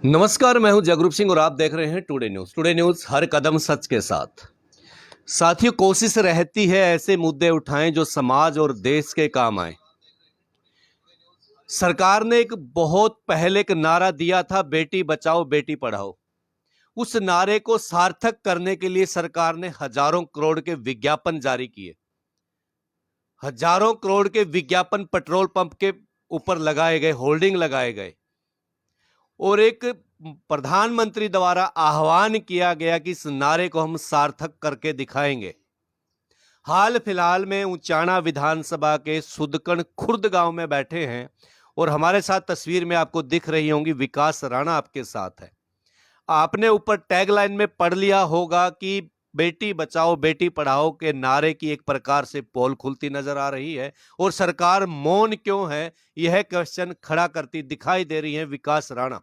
नमस्कार, मैं हूं जगरूप सिंह और आप देख रहे हैं टुडे न्यूज। टुडे न्यूज हर कदम सच के साथ। साथियों, कोशिश रहती है ऐसे मुद्दे उठाएं जो समाज और देश के काम आए। सरकार ने एक बहुत पहले एक नारा दिया था, बेटी बचाओ बेटी पढ़ाओ। उस नारे को सार्थक करने के लिए सरकार ने हजारों करोड़ के विज्ञापन जारी किए। हजारों करोड़ के विज्ञापन पेट्रोल पंप के ऊपर लगाए गए, होर्डिंग लगाए गए और एक प्रधानमंत्री द्वारा आह्वान किया गया कि इस नारे को हम सार्थक करके दिखाएंगे। हाल फिलहाल में उचाना विधानसभा के सुदकण खुर्द गांव में बैठे हैं और हमारे साथ तस्वीर में आपको दिख रही होंगी विकास राणा आपके साथ है। आपने ऊपर टैगलाइन में पढ़ लिया होगा कि बेटी बचाओ बेटी पढ़ाओ के नारे की एक प्रकार से पोल खुलती नजर आ रही है और सरकार मौन क्यों है, यह क्वेश्चन खड़ा करती दिखाई दे रही है विकास राणा।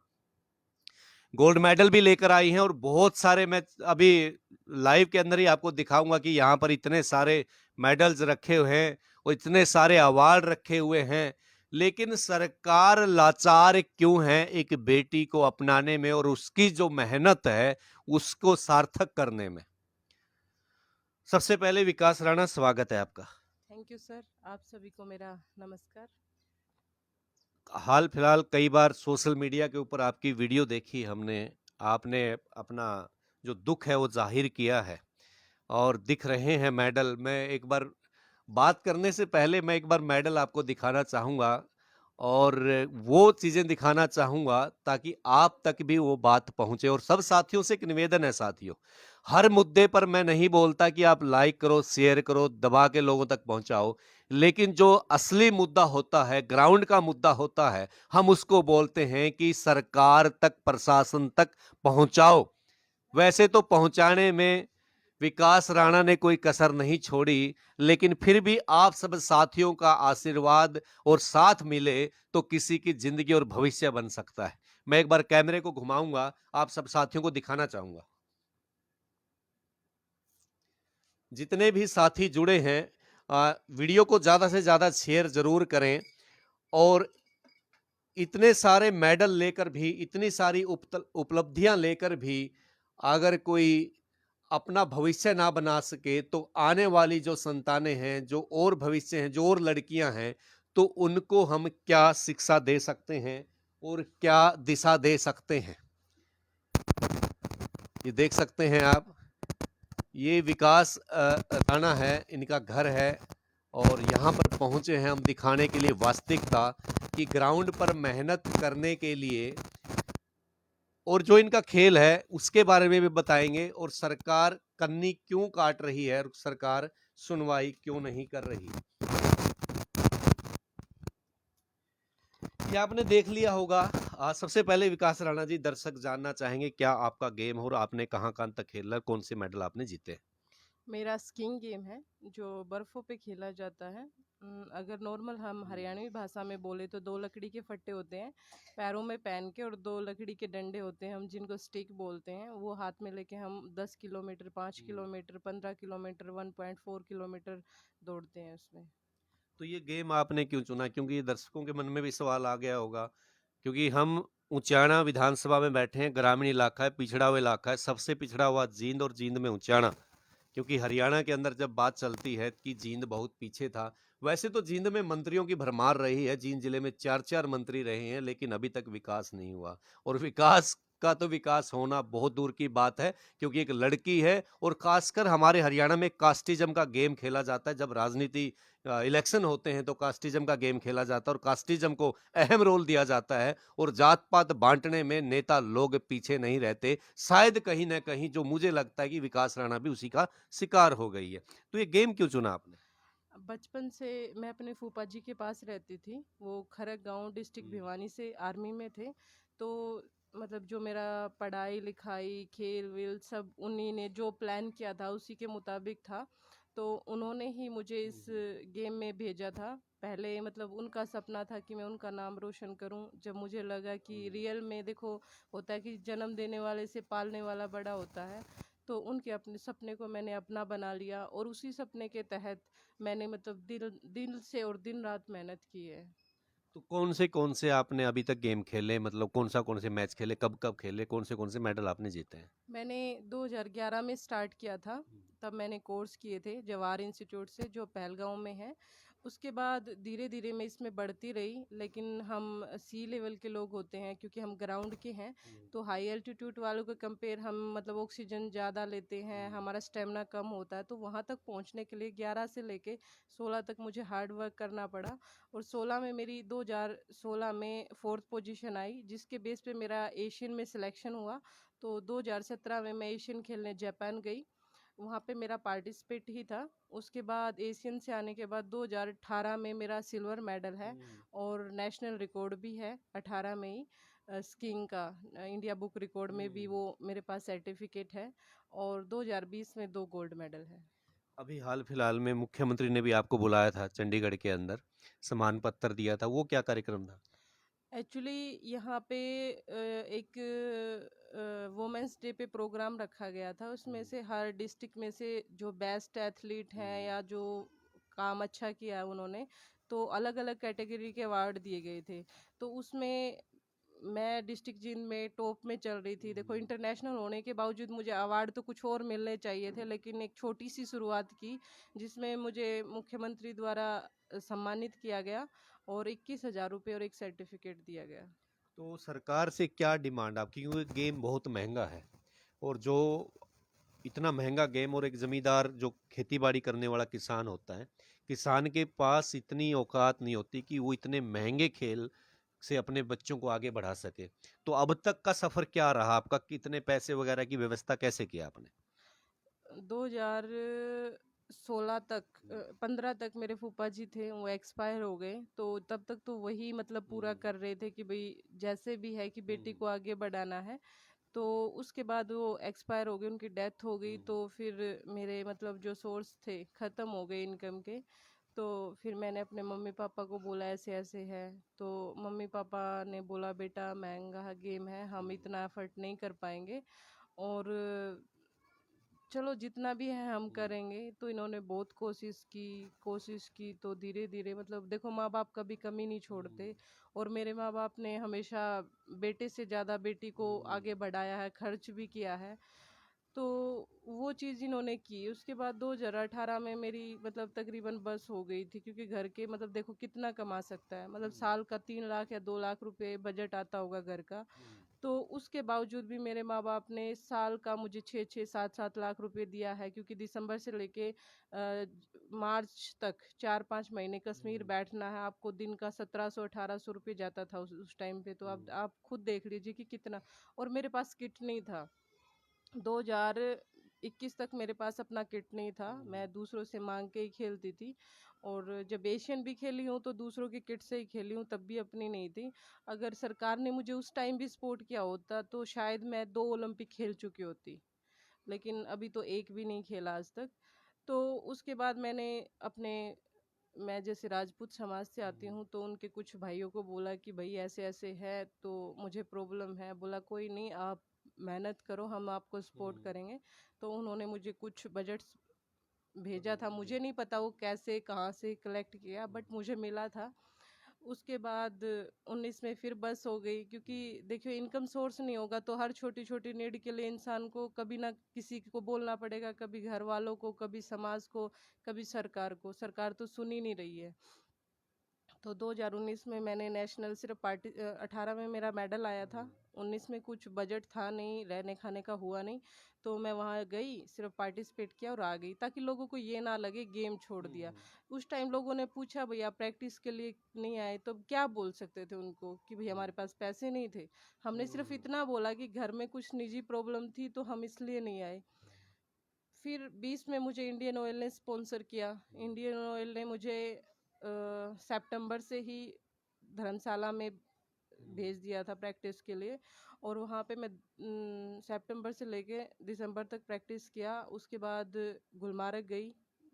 गोल्ड मेडल भी लेकर आई हैं और बहुत सारे, मैं अभी लाइव के अंदर ही आपको दिखाऊंगा कि यहाँ पर इतने सारे मेडल्स रखे हुए हैं और इतने सारे अवार्ड रखे हुए हैं, लेकिन सरकार लाचार क्यों है एक बेटी को अपनाने में और उसकी जो मेहनत है उसको सार्थक करने में। सबसे पहले विकास राणा, स्वागत है आपका। थैंक यू सर, आप सभी को मेरा नमस्कार। हाल फिलहाल कई बार सोशल मीडिया के ऊपर आपकी वीडियो देखी हमने, आपने अपना जो दुख है वो जाहिर किया है और दिख रहे हैं मेडल। मैं एक बार बात करने से पहले मैं एक बार मेडल आपको दिखाना चाहूँगा और वो चीज़ें दिखाना चाहूँगा ताकि आप तक भी वो बात पहुँचे। और सब साथियों से एक निवेदन है साथियों, हर मुद्दे पर मैं नहीं बोलता कि आप लाइक करो, शेयर करो, दबा के लोगों तक पहुँचाओ, लेकिन जो असली मुद्दा होता है, ग्राउंड का मुद्दा होता है, हम उसको बोलते हैं कि सरकार तक, प्रशासन तक पहुँचाओ। वैसे तो पहुँचाने में विकास राणा ने कोई कसर नहीं छोड़ी, लेकिन फिर भी आप सब साथियों का आशीर्वाद और साथ मिले तो किसी की जिंदगी और भविष्य बन सकता है। मैं एक बार कैमरे को घुमाऊंगा, आप सब साथियों को दिखाना चाहूंगा। जितने भी साथी जुड़े हैं, वीडियो को ज्यादा से ज्यादा शेयर जरूर करें। और इतने सारे मेडल लेकर भी, इतनी सारी उपलब्धियां लेकर भी अगर कोई अपना भविष्य ना बना सके तो आने वाली जो संतानें हैं, जो और भविष्य हैं, जो और लड़कियां हैं, तो उनको हम क्या शिक्षा दे सकते हैं और क्या दिशा दे सकते हैं। ये देख सकते हैं आप, ये विकास राणा है, इनका घर है और यहाँ पर पहुंचे हैं हम दिखाने के लिए वास्तविकता कि ग्राउंड पर मेहनत करने के लिए और जो इनका खेल है उसके बारे में भी बताएंगे और सरकार कन्नी क्यों काट रही है और सरकार सुनवाई क्यों नहीं कर रही। ये आपने देख लिया होगा। सबसे पहले विकास राणा जी, दर्शक जानना चाहेंगे क्या आपका गेम हो और आपने कहाँ कहाँ तक खेला, कौन से मेडल आपने जीते। मेरा स्कीइंग गेम है जो बर्फ़ों पे खेला जाता है। अगर नॉर्मल हम हरियाणवी भाषा में बोले तो 2 लकड़ी के फट्टे होते हैं पैरों में पहन के और 2 लकड़ी के डंडे होते हैं, हम जिनको स्टिक बोलते हैं, वो हाथ में लेके हम 10 किलोमीटर, 5 किलोमीटर, 15 किलोमीटर, 1.4 किलोमीटर दौड़ते हैं उसमें। तो ये गेम आपने क्यों चुना, क्योंकि दर्शकों के मन में भी सवाल आ गया होगा, क्योंकि हम उचाना विधानसभा में बैठे हैं, ग्रामीण इलाका है, पिछड़ा हुआ इलाका है, सबसे पिछड़ा हुआ जींद और जींद में उचाना। क्योंकि हरियाणा के अंदर जब बात चलती है कि जींद बहुत पीछे था, वैसे तो जींद में मंत्रियों की भरमार रही है, जींद जिले में 4-4 मंत्री रहे हैं, लेकिन अभी तक विकास नहीं हुआ। और विकास का तो विकास होना बहुत दूर की बात है, क्योंकि एक लड़की है और खासकर हमारे हरियाणा में कास्टिज्म का गेम खेला जाता है। जब राजनीति इलेक्शन होते हैं तो कास्टिज्म का गेम खेला जाता है और कास्टिज्म को अहम रोल दिया जाता है और जात पात बांटने में नेता लोग पीछे नहीं रहते। शायद कहीं ना कहीं जो मुझे लगता है कि विकास राणा भी उसी का शिकार हो गई है। तो ये गेम क्यों चुना आपने। बचपन से मैं अपने फूफा जी के पास रहती थी, वो खरक गांव डिस्ट्रिक्ट भिवानी से आर्मी में थे। तो मतलब जो मेरा पढ़ाई लिखाई खेल वेल सब उन्हीं ने जो प्लान किया था उसी के मुताबिक था। तो उन्होंने ही मुझे इस गेम में भेजा था। पहले मतलब उनका सपना था कि मैं उनका नाम रोशन करूं। जब मुझे लगा कि रियल में देखो होता है कि जन्म देने वाले से पालने वाला बड़ा होता है, तो उनके अपने सपने को मैंने अपना बना लिया और उसी सपने के तहत मैंने मतलब दिल दिल से और दिन रात मेहनत की है। तो कौन से आपने अभी तक गेम खेले, मतलब कौन से मैच खेले, कब कब खेले, कौन से मेडल आपने जीते हैं? मैंने 2011 में स्टार्ट किया था। तब मैंने कोर्स किए थे जवाहर इंस्टीट्यूट से, जो पहलगाँव में है। उसके बाद धीरे-धीरे मैं इसमें बढ़ती रही, लेकिन हम सी लेवल के लोग होते हैं क्योंकि हम ग्राउंड के हैं, तो हाई एल्टीट्यूड वालों को कंपेयर हम मतलब ऑक्सीजन ज़्यादा लेते हैं, हमारा स्टेमिना कम होता है, तो वहाँ तक पहुँचने के लिए 11 से लेके 16 तक मुझे हार्ड वर्क करना पड़ा और 16 में मेरी 2016 में 4th पोजीशन आई, जिसके बेस पे मेरा एशियन में सिलेक्शन हुआ। तो 2017 में मैं एशियन खेलने जापान गई, वहाँ पे मेरा पार्टिसिपेट ही था। उसके बाद एशियन से आने के बाद 2018 में मेरा सिल्वर मेडल है और नेशनल रिकॉर्ड भी है 18 में ही स्कीइंग का। इंडिया बुक रिकॉर्ड में भी वो मेरे पास सर्टिफिकेट है और 2020 में 2 गोल्ड मेडल है। अभी हाल फिलहाल में मुख्यमंत्री ने भी आपको बुलाया था चंडीगढ़ के अंदर, सम्मान पत्र दिया था, वो क्या कार्यक्रम था? एक्चुअली यहाँ पे एक वुमेंस डे पे प्रोग्राम रखा गया था, उसमें से हर डिस्ट्रिक्ट में से जो बेस्ट एथलीट हैं या जो काम अच्छा किया है उन्होंने, तो अलग अलग कैटेगरी के अवार्ड दिए गए थे। तो उसमें मैं डिस्ट्रिक्ट जिन में टॉप में चल रही थी। देखो, इंटरनेशनल होने के बावजूद मुझे अवार्ड तो कुछ और मिलने चाहिए थे, लेकिन एक छोटी सी शुरुआत की जिसमें मुझे मुख्यमंत्री द्वारा सम्मानित किया गया और 21,000 रुपये और एक सर्टिफिकेट दिया गया। तो सरकार से क्या डिमांड आपकी, क्योंकि गेम बहुत महंगा है, और जो इतना महंगा गेम, और एक जमींदार जो खेती बाड़ी करने वाला किसान होता है, किसान के पास इतनी औकात नहीं होती कि वो इतने महंगे खेल से अपने बच्चों को आगे बढ़ा सके। तो अब तक का सफर क्या रहा आपका, कितने पैसे वगैरह की व्यवस्था कैसे किया आपने? 2016 तक 15 तक मेरे फूफा जी थे, वो एक्सपायर हो गए। तो तब तक तो वही मतलब पूरा कर रहे थे कि भाई जैसे भी है कि बेटी को आगे बढ़ाना है। तो उसके बाद वो एक्सपायर हो गए, उनकी डेथ हो गई, तो फिर मेरे मतलब जो सोर्स थे ख़त्म हो गए इनकम के। तो फिर मैंने अपने मम्मी पापा को बोला ऐसे ऐसे है, तो मम्मी पापा ने बोला बेटा महंगा गेम है, हम इतना एफर्ट नहीं कर पाएंगे और चलो जितना भी है हम करेंगे। तो इन्होंने बहुत कोशिश की तो धीरे धीरे मतलब देखो, माँ बाप कभी कमी नहीं छोड़ते और मेरे माँ बाप ने हमेशा बेटे से ज़्यादा बेटी को आगे बढ़ाया है, खर्च भी किया है। तो वो चीज़ इन्होंने की। उसके बाद 2018 में मेरी मतलब तकरीबन बस हो गई थी, क्योंकि घर के मतलब देखो कितना कमा सकता है, मतलब साल का 3 लाख या 2 लाख रुपए बजट आता होगा घर का। तो उसके बावजूद भी मेरे माँ बाप ने साल का मुझे 6-6 7-7 लाख रुपए दिया है, क्योंकि दिसंबर से लेके मार्च तक 4-5 महीने कश्मीर बैठना है आपको। दिन का 1700-1800 रुपये जाता था उस टाइम पे। तो आप खुद देख लीजिए कि कितना। और मेरे पास किट नहीं था। 2021 तक मेरे पास अपना किट नहीं था, मैं दूसरों से मांग के ही खेलती थी। और जब एशियन भी खेली हूँ तो दूसरों की किट से ही खेली हूँ, तब भी अपनी नहीं थी। अगर सरकार ने मुझे उस टाइम भी सपोर्ट किया होता तो शायद मैं 2 ओलंपिक खेल चुकी होती, लेकिन अभी तो एक भी नहीं खेला आज तक। तो उसके बाद मैंने अपने मैं जैसे राजपूत समाज से आती हूँ, तो उनके कुछ भाइयों को बोला कि भाई ऐसे ऐसे है, तो मुझे प्रॉब्लम है। बोला कोई नहीं, आप मेहनत करो, हम आपको सपोर्ट करेंगे। तो उन्होंने मुझे कुछ बजट भेजा था, मुझे नहीं पता वो कैसे कहाँ से कलेक्ट किया, बट मुझे मिला था। उसके बाद 19 में फिर बस हो गई, क्योंकि देखियो इनकम सोर्स नहीं होगा तो हर छोटी छोटी नीड के लिए इंसान को कभी ना किसी को बोलना पड़ेगा, कभी घर वालों को, कभी समाज को, कभी सरकार को। सरकार तो सुन ही नहीं रही है। तो 2019 में मैंने नेशनल सिर्फ 18 में मेरा मेडल आया था। 19 में कुछ बजट था नहीं, रहने खाने का हुआ नहीं, तो मैं वहाँ गई, सिर्फ पार्टिसिपेट किया और आ गई, ताकि लोगों को ये ना लगे गेम छोड़ दिया। उस टाइम लोगों ने पूछा भैया प्रैक्टिस के लिए नहीं आए, तो क्या बोल सकते थे उनको कि भाई हमारे पास पैसे नहीं थे। हमने सिर्फ इतना बोला कि घर में कुछ निजी प्रॉब्लम थी तो हम इसलिए नहीं आए। फिर 20 में मुझे इंडियन ऑयल ने स्पॉन्सर किया। इंडियन ऑयल ने मुझे सितंबर से ही धर्मशाला में भेज दिया था प्रैक्टिस के लिए, और वहाँ पे मैं सितंबर से लेके दिसंबर तक प्रैक्टिस किया। उसके बाद गुलमार्ग गई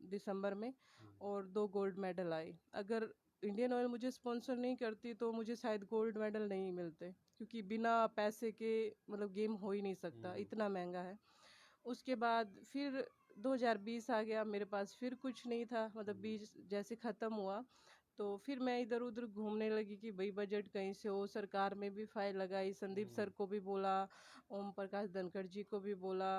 दिसंबर में और 2 गोल्ड मेडल आए। अगर इंडियन ऑयल मुझे स्पॉन्सर नहीं करती तो मुझे शायद गोल्ड मेडल नहीं मिलते, क्योंकि बिना पैसे के मतलब गेम हो ही नहीं सकता, इतना महंगा है। उसके बाद फिर 2020 आ गया, मेरे पास फिर कुछ नहीं था, मतलब बीच जैसे ख़त्म हुआ तो फिर मैं इधर उधर घूमने लगी कि भाई बजट कहीं से हो। सरकार में भी फाइल लगाई, संदीप सर को भी बोला, ओम प्रकाश धनखड़ जी को भी बोला,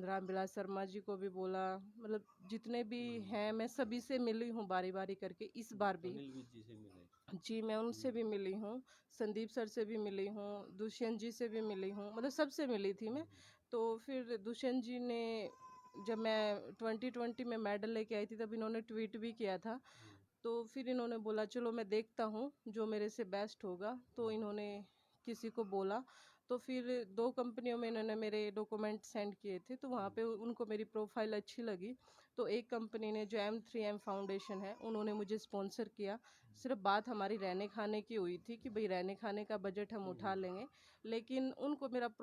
रामविलास शर्मा जी को भी बोला, मतलब जितने भी हैं मैं सभी से मिली हूँ बारी बारी करके। इस बार भी अनिल विज जी से मिले। जी मैं उनसे भी मिली हूँ, संदीप सर से भी मिली हूँ, दुष्यंत जी से भी मिली हूँ, मतलब सबसे मिली थी मैं। तो फिर दुष्यंत जी ने, जब मैं 2020 में मेडल लेके आई थी तब इन्होंने ट्वीट भी किया था। तो फिर इन्होंने बोला चलो मैं देखता हूँ जो मेरे से बेस्ट होगा, तो इन्होंने किसी को बोला। तो फिर 2 कंपनियों में इन्होंने मेरे डॉक्यूमेंट सेंड किए थे, तो वहाँ पे उनको मेरी प्रोफाइल अच्छी लगी। तो एक कंपनी ने जो M3M फाउंडेशन है उन्होंने मुझे स्पॉन्सर किया। सिर्फ बात हमारी रहने खाने की हुई थी कि भाई रहने खाने का बजट हम उठा लेंगे, लेकिन उनको मेरा